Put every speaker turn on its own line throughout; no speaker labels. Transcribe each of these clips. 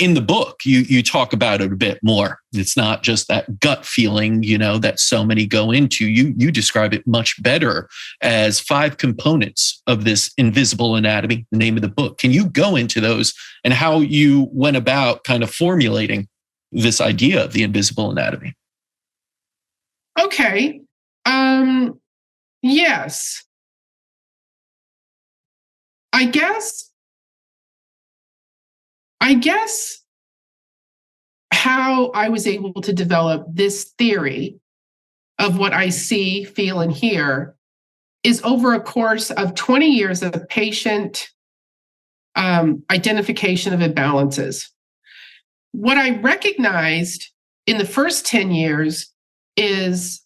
in the book, you talk about it a bit more. It's not just that gut feeling, that so many go into. You describe it much better as 5 components of this invisible anatomy, the name of the book. Can you go into those and how you went about kind of formulating this idea of the invisible anatomy?
Okay. Yes. I guess how I was able to develop this theory of what I see, feel, and hear is over a course of 20 years of patient identification of imbalances. What I recognized in the first 10 years is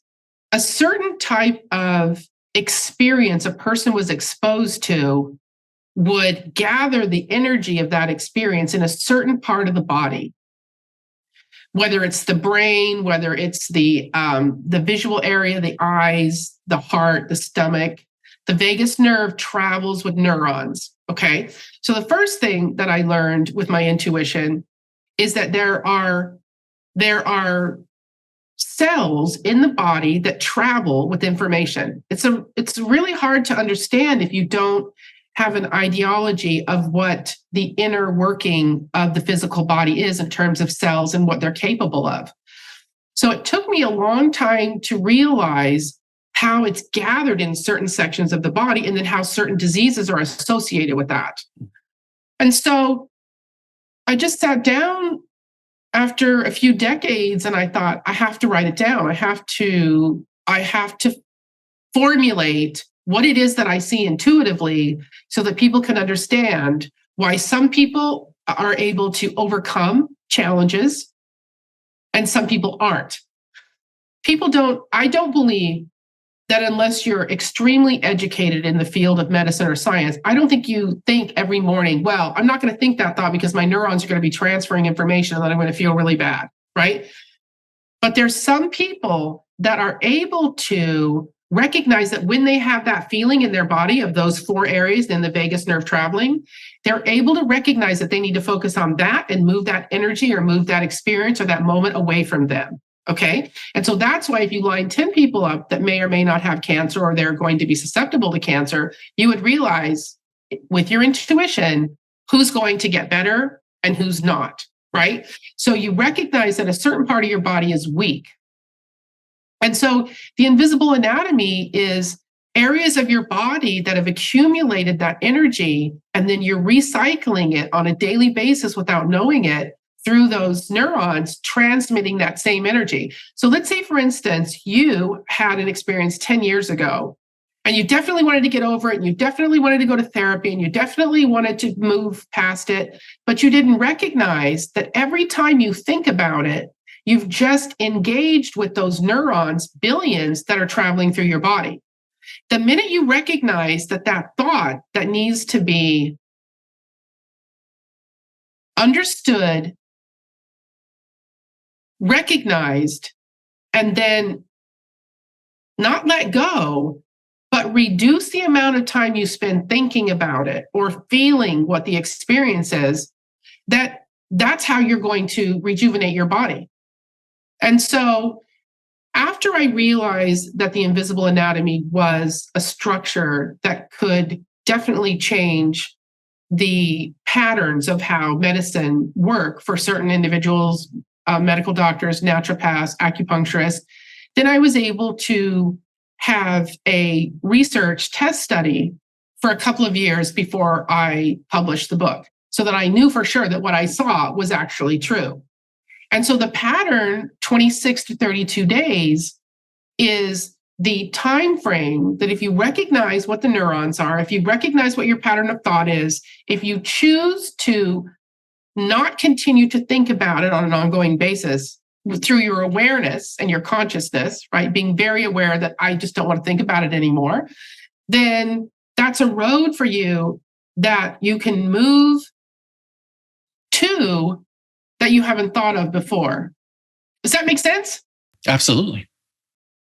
a certain type of experience a person was exposed to would gather the energy of that experience in a certain part of the body, whether it's the brain, whether it's the visual area, the eyes, the heart, the stomach. The vagus nerve travels with neurons. Okay, so the first thing that I learned with my intuition is that there are cells in the body that travel with information. It's really hard to understand if you don't have an ideology of what the inner working of the physical body is in terms of cells and what they're capable of. So it took me a long time to realize how it's gathered in certain sections of the body and then how certain diseases are associated with that. And so I just sat down after a few decades and I thought, I have to write it down. I have to formulate what it is that I see intuitively so that people can understand why some people are able to overcome challenges and some people aren't. I don't believe that unless you're extremely educated in the field of medicine or science, I don't think you think every morning, well, I'm not going to think that thought because my neurons are going to be transferring information and then I'm going to feel really bad, right? But there's some people that are able to recognize that when they have that feeling in their body of those 4 areas in the vagus nerve traveling, they're able to recognize that they need to focus on that and move that energy or move that experience or that moment away from them. Okay. And so that's why if you line 10 people up that may or may not have cancer or they're going to be susceptible to cancer, you would realize with your intuition who's going to get better and who's not, right? So you recognize that a certain part of your body is weak. And so the invisible anatomy is areas of your body that have accumulated that energy, and then you're recycling it on a daily basis without knowing it through those neurons transmitting that same energy. So let's say, for instance, you had an experience 10 years ago, and you definitely wanted to get over it, and you definitely wanted to go to therapy, and you definitely wanted to move past it, but you didn't recognize that every time you think about it, you've just engaged with those neurons, billions that are traveling through your body. The minute you recognize that thought that needs to be understood, recognized, and then not let go, but reduce the amount of time you spend thinking about it or feeling what the experience is, that's how you're going to rejuvenate your body. And so after I realized that the invisible anatomy was a structure that could definitely change the patterns of how medicine work for certain individuals, medical doctors, naturopaths, acupuncturists, then I was able to have a research test study for a couple of years before I published the book, so that I knew for sure that what I saw was actually true. And so the pattern, 26 to 32 days, is the time frame that if you recognize what the neurons are, if you recognize what your pattern of thought is, if you choose to not continue to think about it on an ongoing basis through your awareness and your consciousness, right? Being very aware that I just don't want to think about it anymore, then that's a road for you that you can move to that you haven't thought of before. Does that make sense?
Absolutely.